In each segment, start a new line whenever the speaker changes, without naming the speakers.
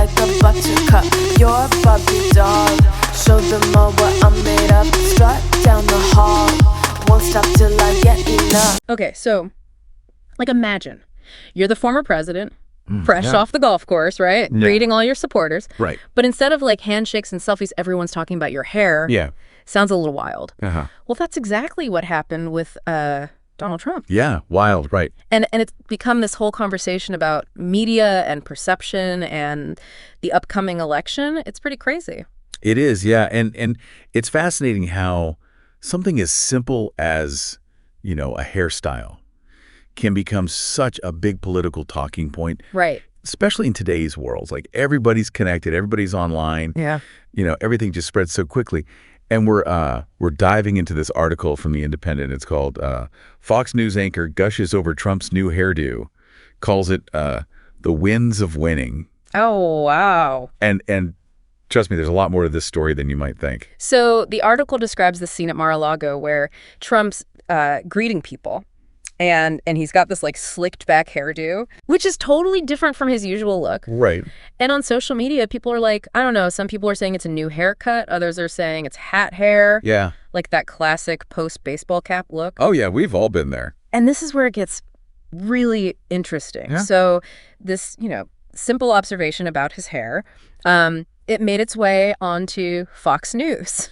like a buttercup. You're a Barbie doll. Show them all what I'm made of. Strut down the hall. Won't stop till I get enough.
Okay, so, like, imagine you're the former president, fresh off the golf course, right?
Yeah.
Greeting all your supporters.
Right.
But instead of, like, handshakes and selfies, everyone's talking about your hair.
Yeah.
Sounds a little wild.
Uh-huh.
Well, that's exactly what happened with Donald Trump.
Yeah, wild, right.
And it's become this whole conversation about media and perception and the upcoming election. It's pretty crazy.
It is, yeah. And it's fascinating how something as simple as, a hairstyle can become such a big political talking point.
Right.
Especially in today's world. Like, everybody's connected, everybody's online.
Yeah.
Everything just spreads so quickly. And we're diving into this article from The Independent. It's called Fox News Anchor Gushes Over Trump's New Hairdo, calls it The Winds of Winning.
Oh, wow.
And trust me, there's a lot more to this story than you might think.
So the article describes the scene at Mar-a-Lago where Trump's greeting people. And he's got this, like, slicked back hairdo, which is totally different from his usual look.
Right.
And on social media, people are like, I don't know, some people are saying it's a new haircut. Others are saying it's hat hair.
Yeah.
Like that classic post-baseball cap look.
Oh, yeah, we've all been there.
And this is where it gets really interesting.
Yeah.
So this, simple observation about his hair, it made its way onto Fox News.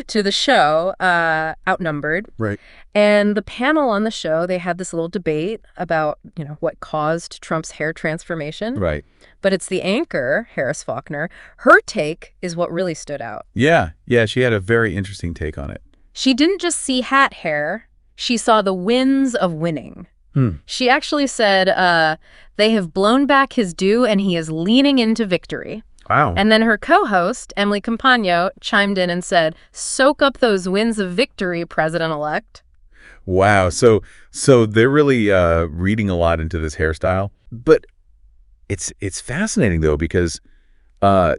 To the show, Outnumbered.
Right.
And the panel on the show, they had this little debate about, what caused Trump's hair transformation.
Right.
But it's the anchor, Harris Faulkner. Her take is what really stood out.
Yeah. Yeah, she had a very interesting take on it.
She didn't just see hat hair. She saw the winds of winning. She actually said they have blown back his due and he is leaning into victory.
Wow.
And then her co-host, Emily Compagno, chimed in and said, soak up those winds of victory, President-elect.
Wow. So they're really reading a lot into this hairstyle. But it's fascinating, though, because, the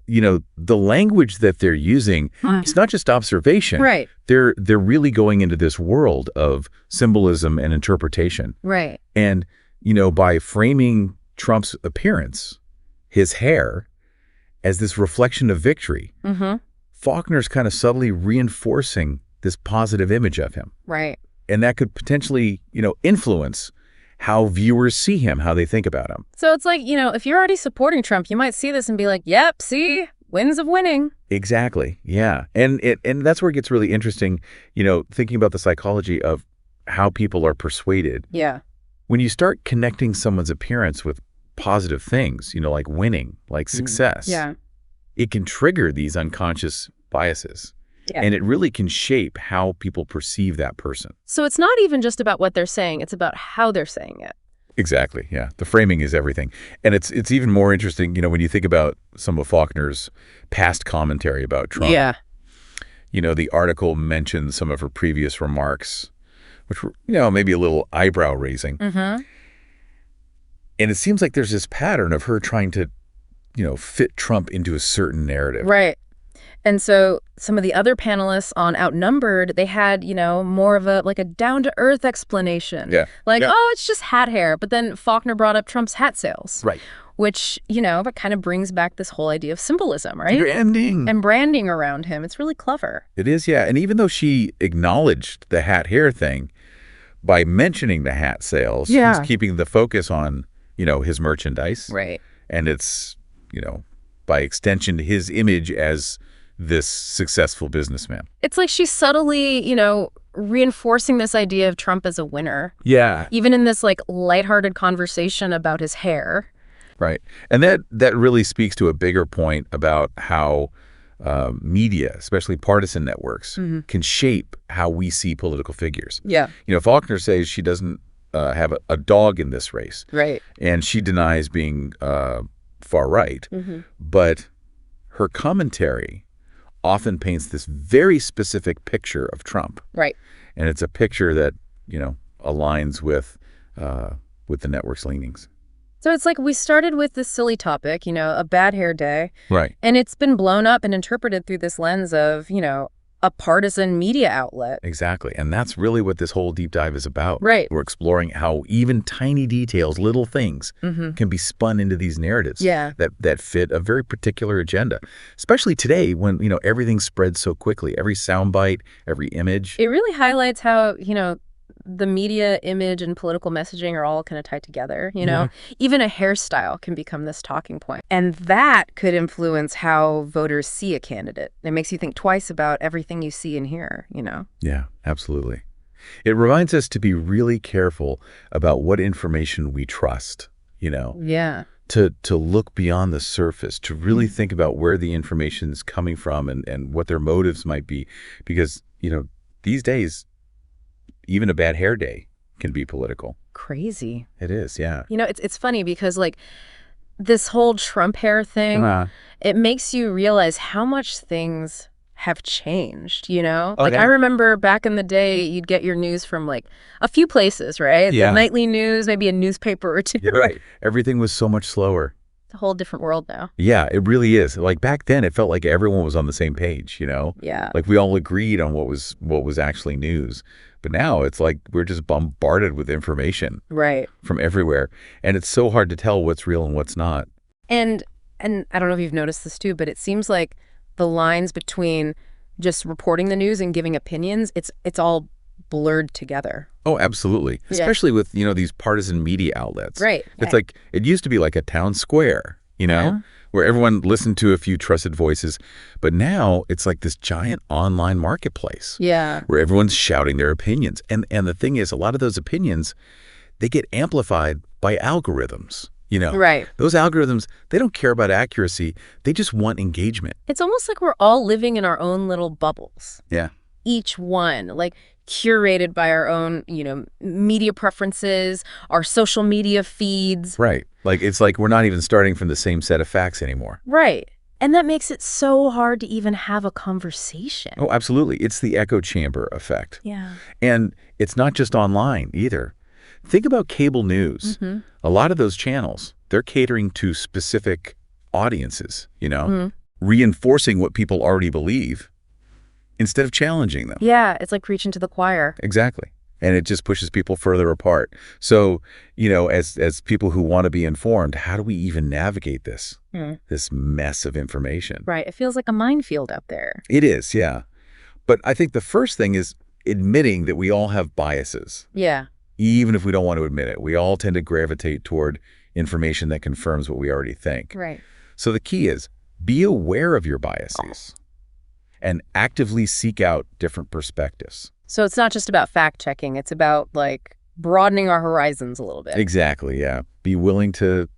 language that they're using, it's not just observation.
Right.
They're really going into this world of symbolism and interpretation.
Right.
And, by framing Trump's appearance, his hair, as this reflection of victory, Faulkner's kind of subtly reinforcing this positive image of him.
Right.
And that could potentially, influence how viewers see him, how they think about him.
So it's like, if you're already supporting Trump, you might see this and be like, yep, see, winds of winning.
Exactly. Yeah. And that's where it gets really interesting, thinking about the psychology of how people are persuaded.
Yeah.
When you start connecting someone's appearance with positive things, like winning, like success.
Yeah.
It can trigger these unconscious biases.
Yeah.
And it really can shape how people perceive that person.
So it's not even just about what they're saying, it's about how they're saying it.
Exactly, yeah. The framing is everything. And it's even more interesting, when you think about some of Faulkner's past commentary about Trump.
Yeah.
The article mentions some of her previous remarks, which were, maybe a little eyebrow raising. And it seems like there's this pattern of her trying to, fit Trump into a certain narrative.
Right. And so some of the other panelists on Outnumbered, they had, more of a down-to-earth explanation.
Yeah.
Like,
Yeah.
oh, it's just hat hair. But then Faulkner brought up Trump's hat sales.
Right.
Which, it kind of brings back this whole idea of symbolism, right?
Branding.
And branding around him. It's really clever.
It is, yeah. And even though she acknowledged the hat hair thing, by mentioning the hat sales,
Yeah.
she's keeping the focus on, his merchandise.
Right.
And it's, by extension, his image as this successful businessman.
It's like she's subtly, reinforcing this idea of Trump as a winner.
Yeah.
Even in this, lighthearted conversation about his hair.
Right. And that really speaks to a bigger point about how media, especially partisan networks, can shape how we see political figures.
Yeah.
Faulkner says she doesn't have a dog in this race.
Right.
And she denies being far right. But her commentary often paints this very specific picture of Trump.
Right.
And it's a picture that, aligns with the network's leanings.
So it's like we started with this silly topic, a bad hair day.
Right.
And it's been blown up and interpreted through this lens of, a partisan media outlet.
Exactly. And that's really what this whole deep dive is about.
Right.
We're exploring how even tiny details, little things, can be spun into these narratives that fit a very particular agenda, especially today when, everything spreads so quickly. Every soundbite, every image.
It really highlights how, the media, image, and political messaging are all kind of tied together, Even a hairstyle can become this talking point. And that could influence how voters see a candidate. It makes you think twice about everything you see and hear,
Yeah, absolutely. It reminds us to be really careful about what information we trust,
Yeah.
To look beyond the surface, to really think about where the information is coming from and what their motives might be. Because, these days, even a bad hair day can be political.
Crazy.
It is, yeah.
It's funny because, this whole Trump hair thing, it makes you realize how much things have changed, I remember back in the day, you'd get your news from, a few places, right?
Yeah.
The nightly news, maybe a newspaper or two.
You're right. Everything was so much slower.
It's a whole different world now.
Yeah, it really is. Back then, it felt like everyone was on the same page,
Yeah.
We all agreed on what was actually news. But now it's like we're just bombarded with information.
Right.
From everywhere. And it's so hard to tell what's real and what's not.
And I don't know if you've noticed this too, but it seems like the lines between just reporting the news and giving opinions, it's all blurred together.
Oh, absolutely.
Yeah.
Especially with, these partisan media outlets.
Right.
It's like, it used to be like a town square, where everyone listened to a few trusted voices. But now it's like this giant online marketplace.
Yeah.
Where everyone's shouting their opinions. And the thing is, a lot of those opinions, they get amplified by algorithms.
Right.
Those algorithms, they don't care about accuracy. They just want engagement.
It's almost like we're all living in our own little bubbles.
Yeah.
Each one, curated by our own, media preferences, our social media feeds.
Right. It's like we're not even starting from the same set of facts anymore.
Right. And that makes it so hard to even have a conversation.
Oh, absolutely. It's the echo chamber effect.
Yeah.
And it's not just online either. Think about cable news. A lot of those channels, they're catering to specific audiences, reinforcing what people already believe instead of challenging them.
Yeah, it's like preaching to the choir.
Exactly. And it just pushes people further apart. So, as people who want to be informed, how do we even navigate this mess of information?
Right. It feels like a minefield out there.
It is, yeah. But I think the first thing is admitting that we all have biases.
Yeah.
Even if we don't want to admit it. We all tend to gravitate toward information that confirms what we already think.
Right.
So the key is be aware of your biases and actively seek out different perspectives.
So it's not just about fact-checking. It's about, broadening our horizons a little bit.
Exactly, yeah. Be willing to,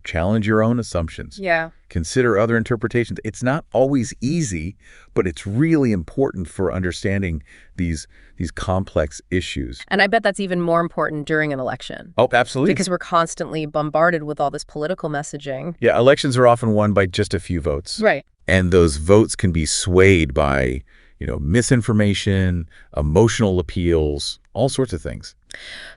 challenge your own assumptions.
Yeah.
Consider other interpretations. It's not always easy, but it's really important for understanding these complex issues.
And I bet that's even more important during an election.
Oh, absolutely.
Because we're constantly bombarded with all this political messaging.
Yeah, elections are often won by just a few votes.
Right.
And those votes can be swayed by, misinformation, emotional appeals, all sorts of things.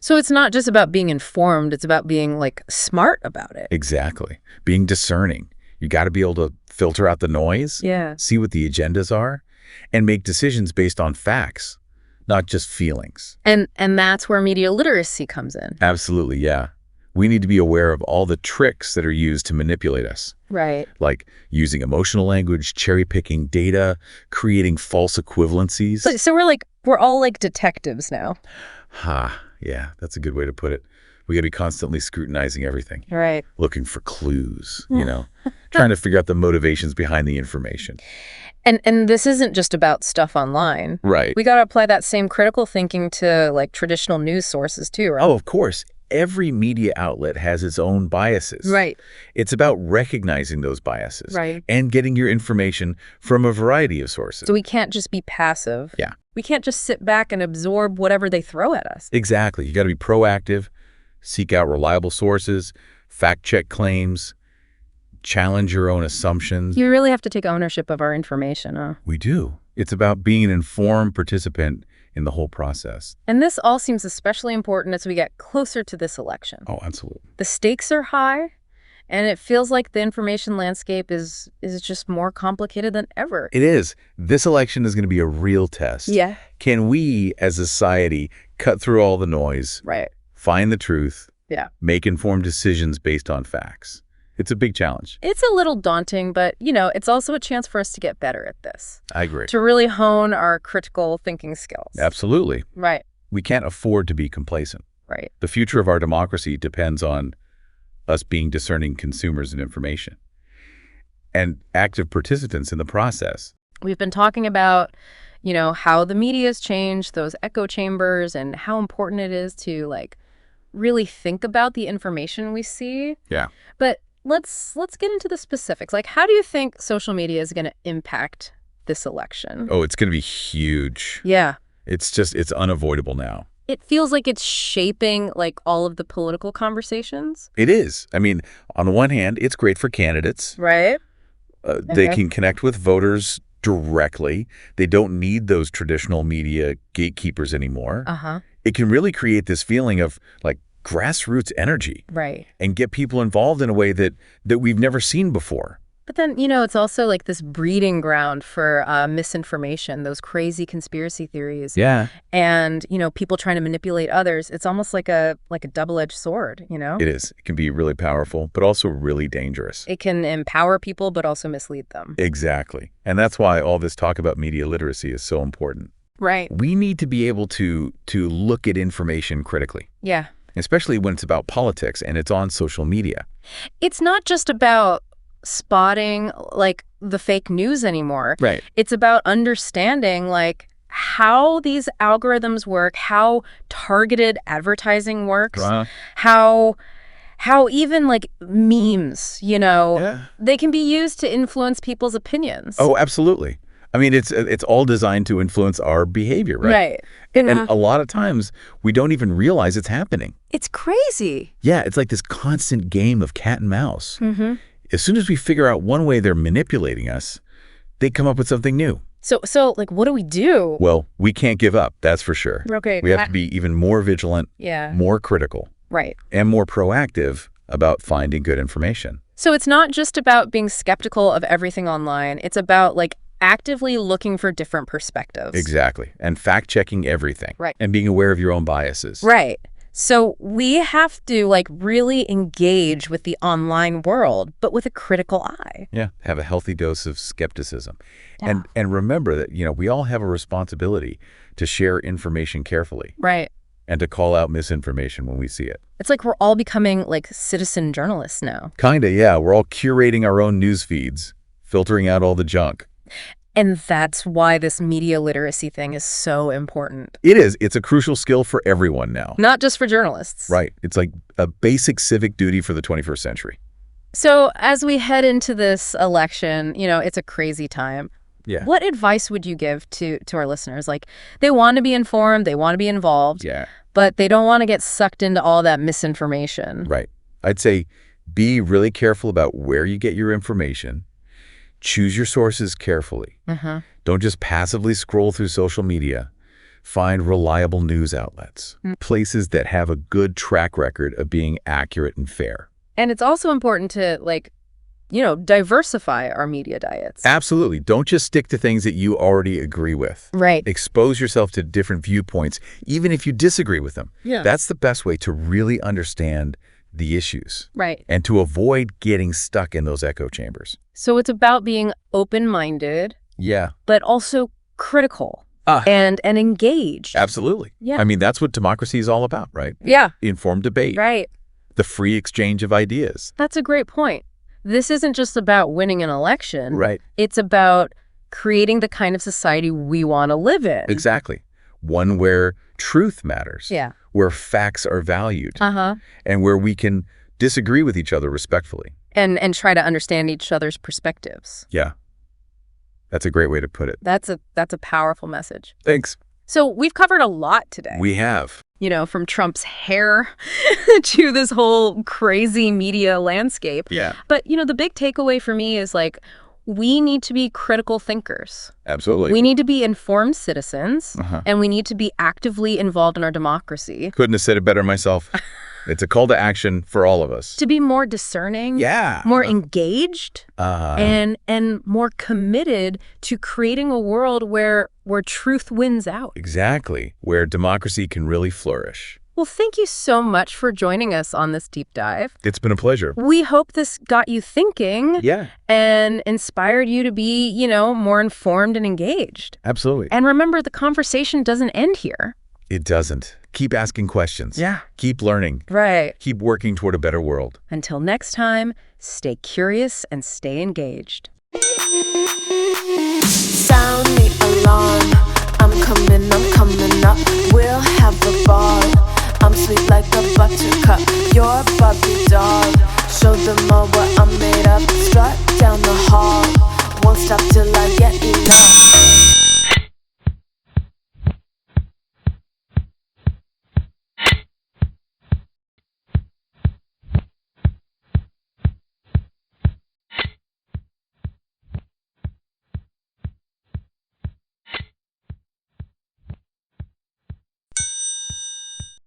So it's not just about being informed, it's about being, smart about it.
Exactly. Being discerning. You got to be able to filter out the noise, see what the agendas are, and make decisions based on facts, not just feelings.
And that's where media literacy comes in.
Absolutely, yeah. We need to be aware of all the tricks that are used to manipulate us.
Right.
Like using emotional language, cherry-picking data, creating false equivalencies.
So we're all like detectives now.
Yeah, that's a good way to put it. We got to be constantly scrutinizing everything.
Right.
Looking for clues, trying to figure out the motivations behind the information.
And this isn't just about stuff online.
Right.
We got to apply that same critical thinking to traditional news sources too, right?
Oh, of course. Every media outlet has its own biases.
Right.
It's about recognizing those biases.
Right.
And getting your information from a variety of sources.
So we can't just be passive.
Yeah.
We can't just sit back and absorb whatever they throw at us.
Exactly. You got to be proactive, seek out reliable sources, fact-check claims, challenge your own assumptions.
You really have to take ownership of our information, huh?
We do. It's about being an informed participant in the whole process.
And this all seems especially important as we get closer to this election.
Oh, absolutely.
The stakes are high, And it feels like the information landscape is just more complicated than ever.
It is. This election is going to be a real test.
Yeah.
Can we, as a society, cut through all the noise,
Right.
find the truth,
Yeah.
make informed decisions based on facts? It's a big challenge.
It's a little daunting, but, it's also a chance for us to get better at this,
I agree.
to really hone our critical thinking skills.
Absolutely.
Right.
We can't afford to be complacent.
Right.
The future of our democracy depends on us being discerning consumers of information and active participants in the process.
We've been talking about, how the media's changed, those echo chambers, and how important it is to, really think about the information we see.
Yeah.
But let's get into the specifics. How do you think social media is going to impact this election?
Oh, it's going to be huge.
Yeah.
It's unavoidable now.
It feels like it's shaping, all of the political conversations.
It is. I mean, on the one hand, it's great for candidates.
Right.
They can connect with voters directly. They don't need those traditional media gatekeepers anymore.
Uh-huh.
It can really create this feeling of, grassroots energy.
Right.
And get people involved in a way that we've never seen before.
But then, it's also this breeding ground for misinformation, those crazy conspiracy theories.
Yeah.
And, people trying to manipulate others. It's almost like a double-edged sword,
It is. It can be really powerful, but also really dangerous.
It can empower people, but also mislead them.
Exactly. And that's why all this talk about media literacy is so important.
Right.
We need to be able to look at information critically.
Yeah.
Especially when it's about politics and it's on social media.
It's not just about spotting the fake news anymore.
Right.
It's about understanding how these algorithms work, how targeted advertising works, how even memes, they can be used to influence people's opinions.
Oh, absolutely. I mean, it's all designed to influence our behavior, right?
Right.
And a lot of times we don't even realize it's happening.
It's crazy.
Yeah, it's like this constant game of cat and mouse.
Mm-hmm.
As soon as we figure out one way they're manipulating us, they come up with something new.
So what do we do?
Well, we can't give up, that's for sure.
Okay.
We have to be even more vigilant, more critical,
right,
and more proactive about finding good information.
So it's not just about being skeptical of everything online. It's about actively looking for different perspectives.
Exactly. And fact-checking everything.
Right.
And being aware of your own biases.
Right. So we have to really engage with the online world, but with a critical eye.
Yeah. Have a healthy dose of skepticism.
Yeah.
And remember that, we all have a responsibility to share information carefully.
Right.
And to call out misinformation when we see it.
It's like we're all becoming citizen journalists now.
Kinda, yeah. We're all curating our own news feeds, filtering out all the junk.
And that's why this media literacy thing is so important.
It is. It's a crucial skill for everyone now.
Not just for journalists.
Right. It's like a basic civic duty for the 21st century.
So as we head into this election, it's a crazy time.
Yeah.
What advice would you give to our listeners? They want to be informed, they want to be involved, but they don't want to get sucked into all that misinformation.
Right. I'd say be really careful about where you get your information. Choose your sources carefully. Don't just passively scroll through social media. Find reliable news outlets, places that have a good track record of being accurate and fair.
And it's also important to, diversify our media diets.
Absolutely. Don't just stick to things that you already agree with.
Right.
Expose yourself to different viewpoints, even if you disagree with them.
Yeah.
That's the best way to really understand the issues.
Right.
And to avoid getting stuck in those echo chambers.
So it's about being open-minded.
Yeah.
But also critical and engaged.
Absolutely.
Yeah.
I mean, that's what democracy is all about, right?
Yeah.
Informed debate.
Right.
The free exchange of ideas.
That's a great point. This isn't just about winning an election.
Right.
It's about creating the kind of society we want to live in.
Exactly. One where truth matters.
Yeah.
Where facts are valued.
Uh-huh.
And where we can disagree with each other respectfully.
And try to understand each other's perspectives.
Yeah. That's a great way to put it.
That's a powerful message.
Thanks.
So we've covered a lot today.
We have.
From Trump's hair to this whole crazy media landscape.
Yeah.
But, the big takeaway for me is we need to be critical thinkers.
Absolutely.
We need to be informed citizens, and we need to be actively involved in our democracy.
Couldn't have said it better myself. It's a call to action for all of us.
To be more discerning,
Yeah.
more engaged,
Uh,
and more committed to creating a world where truth wins out.
exactly. Where democracy can really flourish.
Well, thank you so much for joining us on this deep dive.
It's been a pleasure.
We hope this got you thinking
Yeah,
and inspired you to be, more informed and engaged.
absolutely.
And remember, the conversation doesn't end here.
It doesn't. Keep asking questions.
Yeah.
Keep learning.
Right.
Keep working toward a better world.
Until next time, stay curious and stay engaged.
Sound the alarm. I'm coming up. We'll have a ball. I'm sweet like a buttercup. You're a Barbie doll. Show them all what I'm made of. Strut down the hall. Won't stop till I get enough.